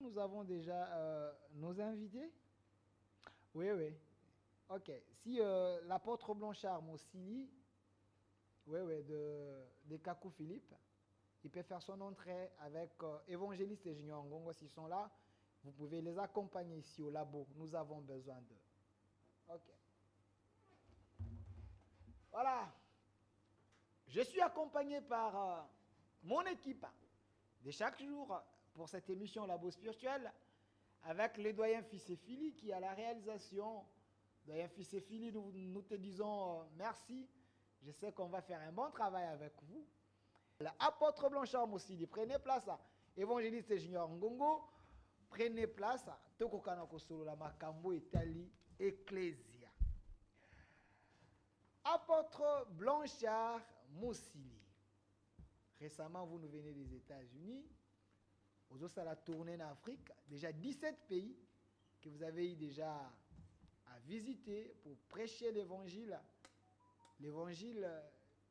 Nous avons déjà nos invités. Oui, oui. Ok. Si l'apôtre Blanchard Mossili, oui, oui, de Kakou Philippe, il peut faire son entrée avec évangéliste et Junior Ngongo s'ils sont là. Vous pouvez les accompagner ici au labo. Nous avons besoin d'eux. Ok. Voilà. Je suis accompagné par mon équipe de chaque jour pour cette émission Labo Spirituel avec le doyen Fils et Fili qui est à la réalisation. Doyen Fils et Fili, nous te disons merci. Je sais qu'on va faire un bon travail avec vous. L'apôtre Blanchard Mossili, prenez place. Évangéliste Junior Ngongo, prenez place. Toko Kanako Solo la Makambo Italie Ecclesia. Apôtre Blanchard Mossili. Récemment, vous nous venez des États-Unis. Vous avez la tournée en Afrique. Déjà 17 pays que vous avez eu déjà à visiter pour prêcher l'évangile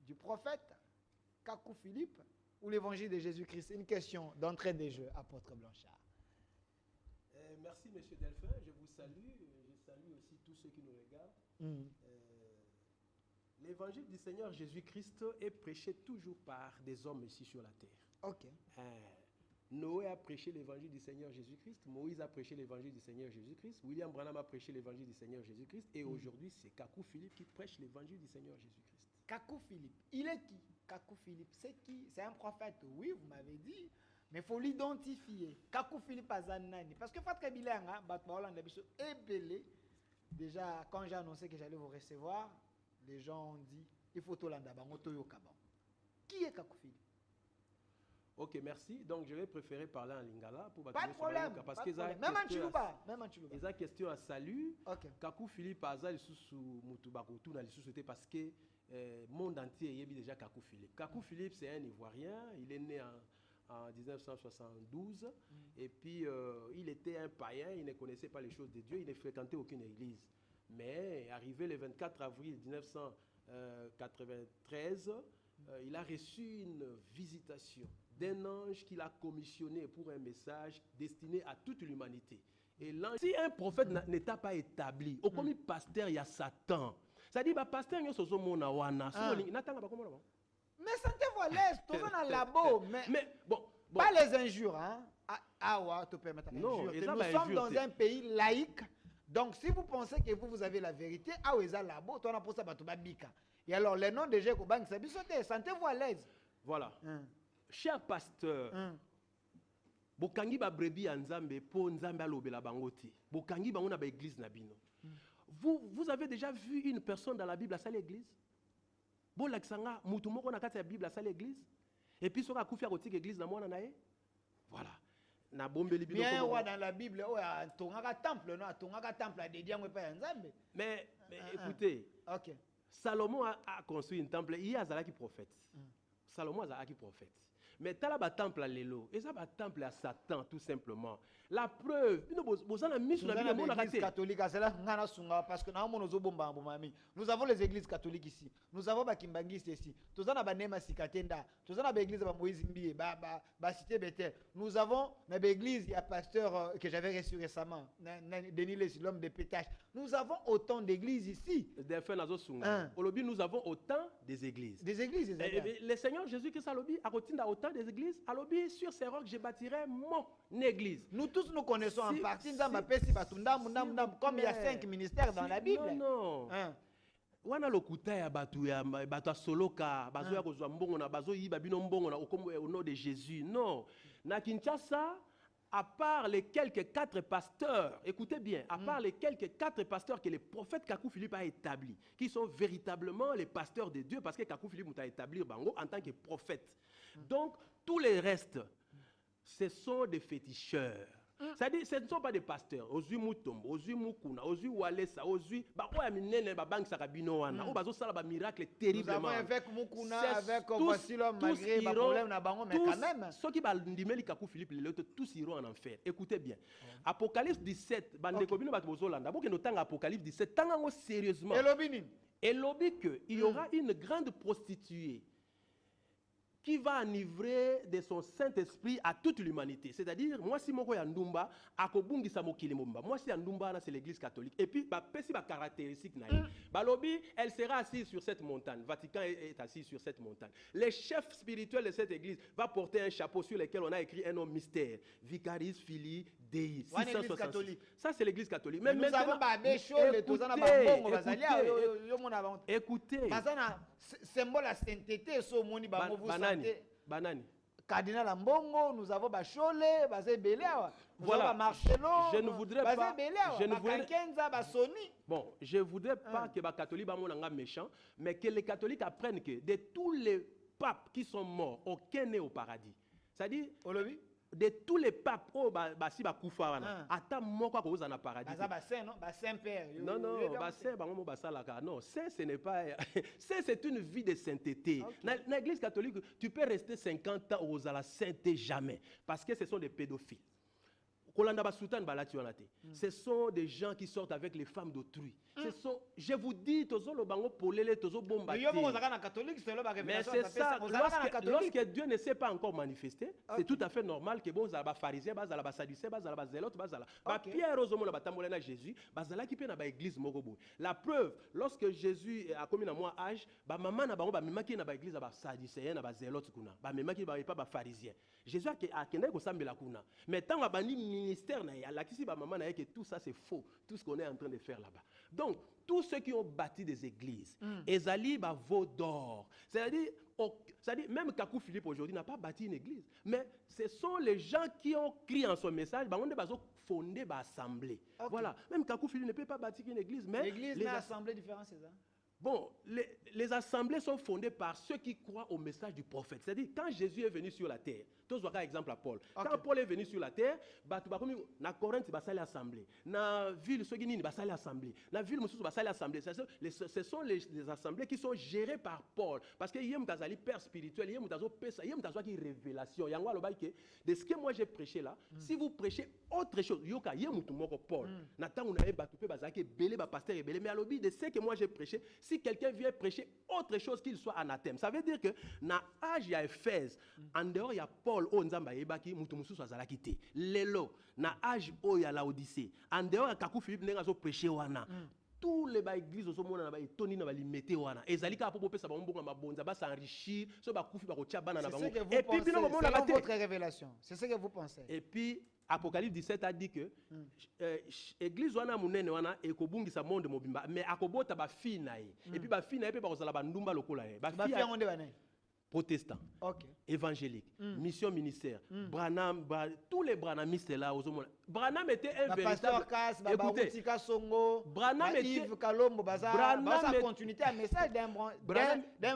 du prophète Kakou Philippe ou l'évangile de Jésus-Christ. Une question d'entrée des jeux, apôtre Blanchard. Merci, monsieur Delphin. Je vous salue. Je salue aussi tous ceux qui nous regardent. L'évangile du Seigneur Jésus-Christ est prêché toujours par des hommes ici sur la terre. Ok. Noé a prêché l'évangile du Seigneur Jésus-Christ. Moïse a prêché l'évangile du Seigneur Jésus-Christ. William Branham a prêché l'évangile du Seigneur Jésus-Christ. Et aujourd'hui, c'est Kakou Philippe qui prêche l'évangile du Seigneur Jésus-Christ. Kakou Philippe, il est qui? Kakou Philippe, c'est qui? C'est un prophète, oui, vous m'avez dit. Mais il faut l'identifier. Kakou Philippe Azanani. Parce que Fatra Bilanga, déjà, quand j'ai annoncé que j'allais vous recevoir, les gens ont dit, il faut tout l'andaba, qui est Kakou Philippe? Ok, merci. Donc, je vais préférer parler en lingala pour pas de problème. Parce que même en Chiluba. Ils ont question à salut. Okay. Kakou Philippe Azal sous Mutubakutu dans les sociétés parce que le monde entier est déjà Kakou Philippe. Kakou Philippe, c'est un Ivoirien. Il est né en 1972. Et puis, il était un païen. Il ne connaissait pas les choses de Dieu. Il ne fréquentait aucune église. Mais arrivé le 24 avril 1993, il a reçu une visitation d'un ange qu'il a commissionné pour un message destiné à toute l'humanité. Et l'ange, si un prophète n'est pas établi, au comme pasteur, il y a Satan. Ça dit, pasteur, il y a ce mais sentez-vous à l'aise, tout ça dans le labo. Mais bon, pas les injures. Hein? Tu peux mettre non, injures. Nous sommes dans un pays laïque. Donc, si vous pensez que vous avez la vérité, labo, tu as pour ça, et alors, les noms de Jéhovah, sentez-vous à l'aise. Voilà. Cher pasteur, bokangi ba brebi ya nzambe po nzambe alobela bangoti. Bokangi bango na ba église na bino. Vous avez déjà vu une personne dans la Bible à sa l'église? Bon laksanga mutu moko na kati ya Bible à sa l'église? Et puis soka kufia kotika église na mwana nae? Voilà. Na bombeli bino bien roi dans la Bible tongaka temple non tongaka temple a dédié ngwe pa ya nzambe. Mais écoutez. OK. Salomon a construit un temple, il y a Zalaki prophète. Salomon a Zalaki prophète. Mais tu as un temple à l'élo, et ça un temple à Satan, tout simplement. La preuve, nous avons mis sur la Bible l'église catholique, parce que nous avons les églises catholiques ici. Nous avons les Kimbangistes ici. Nous avons les Sikatenda. Nous avons l'église de Moïse Mbi, Cité Bethel. Nous avons l'église, il y a un pasteur que j'avais reçu récemment, Denis Lessi, l'homme de pétage. Nous avons autant d'églises ici. Nous avons autant des églises. Des églises, le Seigneur Jésus-Christ a autant des églises. Alors, sur ces rocs, je bâtirai mon église. Nous tous nous connaissons en partie. Comme il y a 5 ministères dans la Bible. Non. Wana lokuta ya batu soloka bazo ya kozwa mbongo na bazo yiba bino mbongo na au nom de Jésus. Non. Na Kinshasa, à part les quelques 4 pasteurs, écoutez bien, à part les quelques 4 pasteurs que le prophète Kakou Philippe a établis, qui sont véritablement les pasteurs de Dieu, parce que Kakou Philippe a établi Bango en tant que prophète. Donc, tous les restes, ce sont des féticheurs. C'est-à-dire, ce ne sont pas des pasteurs. Ozui Mutombo, Ozui Mukuna, Ozui Walesa, Ozui Bank Sarabino, Obazo Salaba miracle terriblement. Nous avons avec Mukuna, avec voici l'homme, malgré les problèmes, mais quand même. Ceux qui balindimeli Kakou Philippe, tous iront en enfer. Écoutez bien. Apocalypse 17, Bandekobino Batbozolanda, pour que nous tanga Apocalypse 17, tanga sérieusement. Et lobby que il y aura une grande prostituée qui va enivrer de son Saint-Esprit à toute l'humanité. C'est-à-dire, moi si moko ya ndumba, akobungisa mokili mobimba. Moi si ya ndumba, c'est l'église catholique. Et puis, pesi ba caractéristique na ye. Balobi, elle sera assise sur cette montagne. Vatican est assis sur cette montagne. Les chefs spirituels de cette église va porter un chapeau sur lequel on a écrit un nom mystère. Vicaris Filii Dei. 666. Ça, c'est l'église catholique. Mais nous avons écoutez. Symbole la sainteté, so moni ba vous santé. Banani. Cardinal Ambongo, nous avons Bachole, Bazé Béléa, voilà. Marcelo, je ne voudrais pas. Bon, je voudrais pas que les catholiques soient méchants, mais que les catholiques apprennent que de tous les papes qui sont morts, aucun n'est au paradis. C'est-à-dire, de tous les papes, si koufa ata moko ko na paradis. Saint-Père. Non, non, ce n'est pas. C'est une vie de sainteté. Dans l'église catholique, tu peux rester 50 ans aux la sainteté jamais. Parce que ce sont des pédophiles. Ce sont des gens qui sortent avec les femmes d'autrui. Je vous dis, mais c'est ça, lorsque Dieu ne s'est pas encore manifesté, c'est tout à fait normal que bon pharisiens, sadducéens, zélotes, Pierre Jésus, église. La preuve, lorsque Jésus a commis à moi âge, maman na bango mimaki na église sadducéens, zélotes kuna, mimaki pas pharisiens. Jésus a kende ko sambela kuna. Mais tant que ministère que tout ça c'est faux, tout ce qu'on est en train de faire là-bas. Donc tous ceux qui ont bâti des églises, Ezali vaut d'or. C'est-à-dire même Kakou Philippe aujourd'hui n'a pas bâti une église, mais ce sont les gens qui ont crié en son message, on a fondé une assemblée. Voilà, même Kakou Philippe ne peut pas bâtir une église, mais l'église les assemblées différentes, c'est ça. Bon, les assemblées sont fondées par ceux qui croient au message du prophète. C'est-à-dire, quand Jésus est venu sur la terre, tous par exemple à Paul. Quand Paul est venu sur la terre, na Corinthe, il y a assemblée. Na ville, il y a assemblée. Na ville, il y a assemblée. Ce sont les assemblées qui sont gérées par Paul. Parce qu'il y a un père spirituel, il y a une révélation. De ce que moi j'ai prêché là, si vous prêchez autre chose, il y a un Paul. Mais à l'objet de ce que moi j'ai prêché, si quelqu'un vient prêcher autre chose qu'il soit anathème, ça veut dire que dans l'âge, il y a Éphèse, en dehors, il y a Paul, Lelo, dans l'âge, il y a l'Odyssée, en dehors, il y a Kakou Philippe, il y a prêché. Tous les églises au monde na itoni na limité wana ezali ka popo pesa bango na mabonza ba s'enrichir so ba kufi ba kotia bana na bango et puis bino mo na votre révélation c'est ce que vous pensez. Et puis Apocalypse 17 a dit que église wana munene wana ekobungisa monde mobimba mais akobota ba fille na ye et puis ba fille na ye pe ba kozala ba ndumba lokola ye ba fille onde wana protestants, évangéliques, mission ministère, Branham, tous les branhamistes là, Branham était un véritable. Écoutez, Branham était continuité un message d'un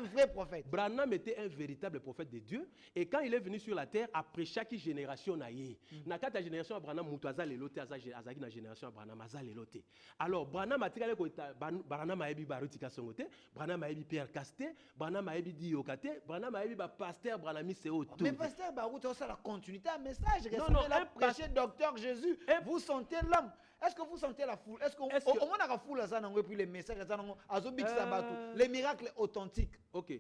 vrai prophète. Branham était un véritable prophète de Dieu et quand il est venu sur la terre, après chaque génération naïe, na kata génération Branham mutuaza lelote azaki na génération Branham aza lelote. Alors Branham a tiré Branham a ebi barutika songote, Branham a ebi Pierre Casté, Branham a ebi Diokate, Branham a ebi pasteur Branham c'est autour. Mais pasteur Barout ça la continuité un message la prêcher docteur Jésus. Vous sentez l'homme. Est-ce que vous sentez la foule? Est-ce qu'on a la foule et puis les messages les miracles authentiques? Ok.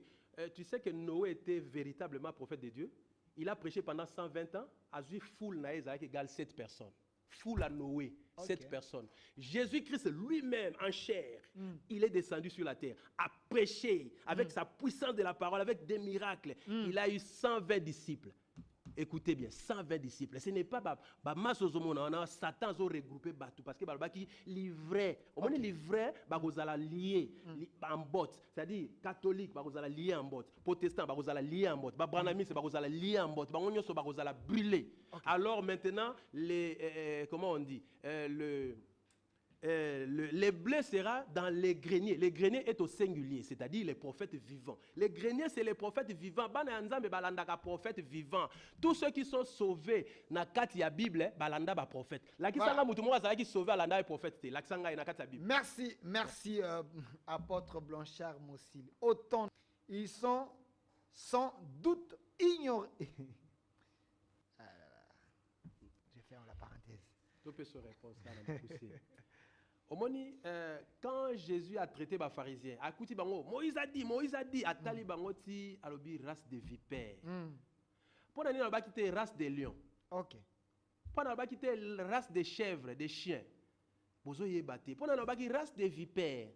Tu sais que Noé était véritablement prophète de Dieu. Il a prêché pendant 120 ans. À lui, foule naïsa égale 7 personnes. Foule à Noé, 7 personnes. Jésus-Christ lui-même en chair, il est descendu sur la terre, a prêché avec sa puissance de la parole, avec des miracles. Il a eu 120 disciples. Écoutez bien, 120 disciples. Ce n'est pas masse aux hommes, on a Satan ont regroupé Batou parce que Balbaki livrait. Au moins livrait, vous allez lier en botte. C'est-à-dire catholique, vous allez lier en botte. Protestant, vous allez lier en botte. Branhamiste, vous allez lier en botte. Vous allez brûler. Alors maintenant, comment on dit, les blés sera dans les greniers. Les greniers est au singulier, c'est-à-dire les prophètes vivants. Les greniers, c'est les prophètes vivants. Prophètes vivants. Tous ceux qui sont sauvés dans la Bible, balanda ba prophète. La qui qui sauvé balanda prophète. La qui Bible. Merci apôtre Blanchard Mossil. Autant ils sont sans doute ignorés. Je ferme la parenthèse. Tu peux se répondre ça dans la poussière. Quand Jésus a traité les pharisiens, Moïse a dit, Atali bango ti alobi race de vipères. Pour nous, on va quitter race de lions. Ok. Pour nous, on va quitter race de chèvres, de chiens. Pour nous, on va quitter race de vipères.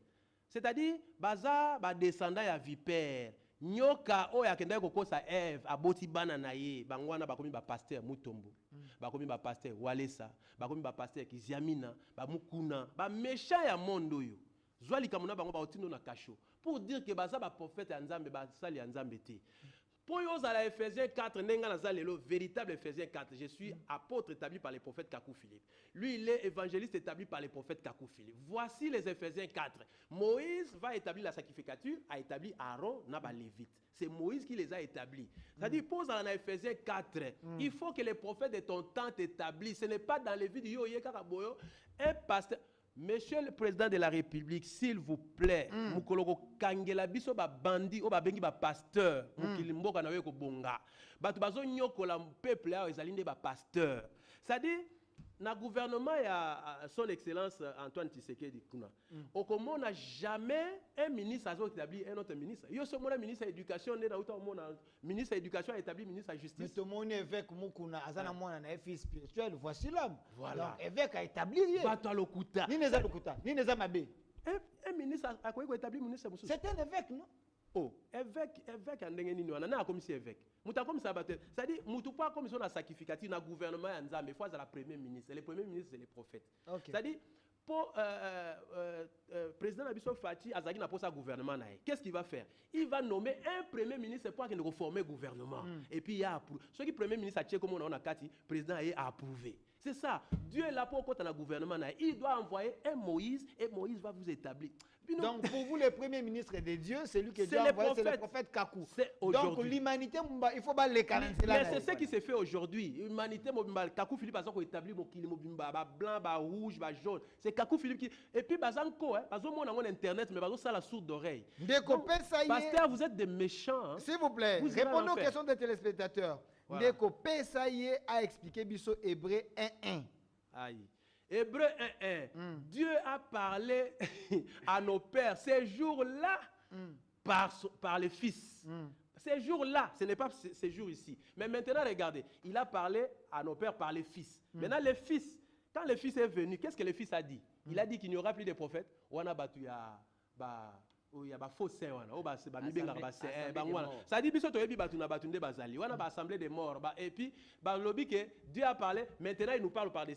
C'est-à-dire, baza ba descendant ya vipères. Nyoka o ya kenda ko sa Eve aboti bana na ye bangwana bakomi ba pasteur Mutombo bakomi ba pasteur Walesa bakomi ba pasteur Kiziamina ba mukuna ba méchant ya mondo yo zwali kamuna bango ba otindo na kasho pour dire que baza ba prophète ya Nzambe ba sali ya Nzambe te. Pour yo à Ephésiens 4 nenga na zalelo véritable Ephésiens 4 je suis apôtre établi par les prophètes Kakou Philippe. Lui il est évangéliste établi par les prophètes Kakou Philippe. Voici les Ephésiens 4. Moïse va établir la sacrificature, a établi Aaron na ba lévite. C'est Moïse qui les a établis. C'est-à-dire pose dans Ephésiens 4, il faut que les prophètes de ton temps t'établissent. Ce n'est pas dans les vies du yo yekaraboyo un pasteur. Monsieur le président de la République, s'il vous plaît, mukoloko kangela biso ba bandi o ba bengi ba pasteur, mukilimboka na weko bonga. Batu bazo nyokola peuple ya ezalinde ba pasteur. C'est-à-dire na gouvernement ya son excellence Antoine Tshisekedi kuna. Okomo n'a jamais un ministre a établi un autre ministre. Yo so mona ministre de l'éducation né na uta mona ministre de l'éducation a établi ministre de la justice. Mais tout le monde évêque mukuna azana mona na fils spirituel, voici l'homme. Voilà. Donc évêque a établi rien. Bato alokuta. Ni neza lokuta, ni neza mabe. Un ministre a quoi établi ministre musu. C'est un évêque non? Oh, évêque andenge nini wana na comme si évêque. Muta comme ça batte. C'est-à-dire mutu pas comme si on a sacrificatif na gouvernement ya Nzambe, fois à la premier ministre. Le premier ministre c'est les prophètes. Okay. C'est-à-dire pour président Abisso Fati Azaki n'a pas sa gouvernement nae. Qu'est-ce qu'il va faire? Il va nommer un premier ministre pour qu'il reforme le gouvernement. Et puis il y a approuvé. Ce qui premier ministre a comme on a kati, président a approuvé. C'est ça. Dieu est là pour quand on a un gouvernement nae. Il doit envoyer un Moïse et Moïse va vous établir. Donc pour vous, le premier ministre de Dieu, c'est lui qui doit envoyer, c'est le prophète Kakou. Donc l'humanité, il faut pas les calentir. Mais c'est ce qui se fait aujourd'hui. L'humanité, Kakou Philippe a établi blanc, rouge, jaune. C'est Kakou Philippe qui... Et puis, bazanko, on a internet, mais ça la sourde d'oreille. Pasteur, vous êtes des méchants. S'il vous plaît, répondez aux questions des téléspectateurs. Ndeko Pesaye a expliqué Bisso Hébreu 1.1. Aïe. Hébreu 1.1. Dieu a parlé à nos pères ces jours-là par les fils. Ces jours-là, ce n'est pas ces jours ici. Mais maintenant, regardez, il a parlé à nos pères par les fils. Maintenant, les fils, quand le fils est venu, qu'est-ce que le fils a dit? Il a dit qu'il n'y aura plus de prophètes. Il y a des faux saints. Ça dit que assemblée des morts. Et puis, Dieu a parlé, maintenant il nous parle par les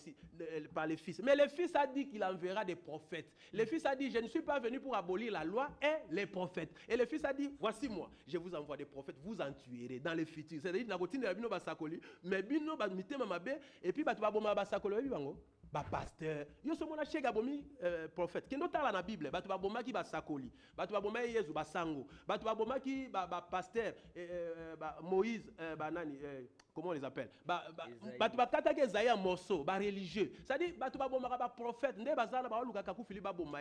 fils. Mais le fils a dit qu'il enverra des prophètes. Le fils a dit, je ne suis pas venu pour abolir la loi et les prophètes. Et le fils a dit, voici moi, je vous envoie des prophètes, vous en tuerez dans le futur. C'est-à-dire, et puis, pasteur yo so mona chega bomi prophète kendo tala na bible batu ba bomaki ba sakoli batu ba bomaki Yesu ba sango batu ba bomaki ba pasteur Moïse nani comment on les appelle batu ba kataki Esaïe morceau ba religieux ça dit batu ba bomaka ba prophète nde bazana ba luka Kakou Philippe ba bomaka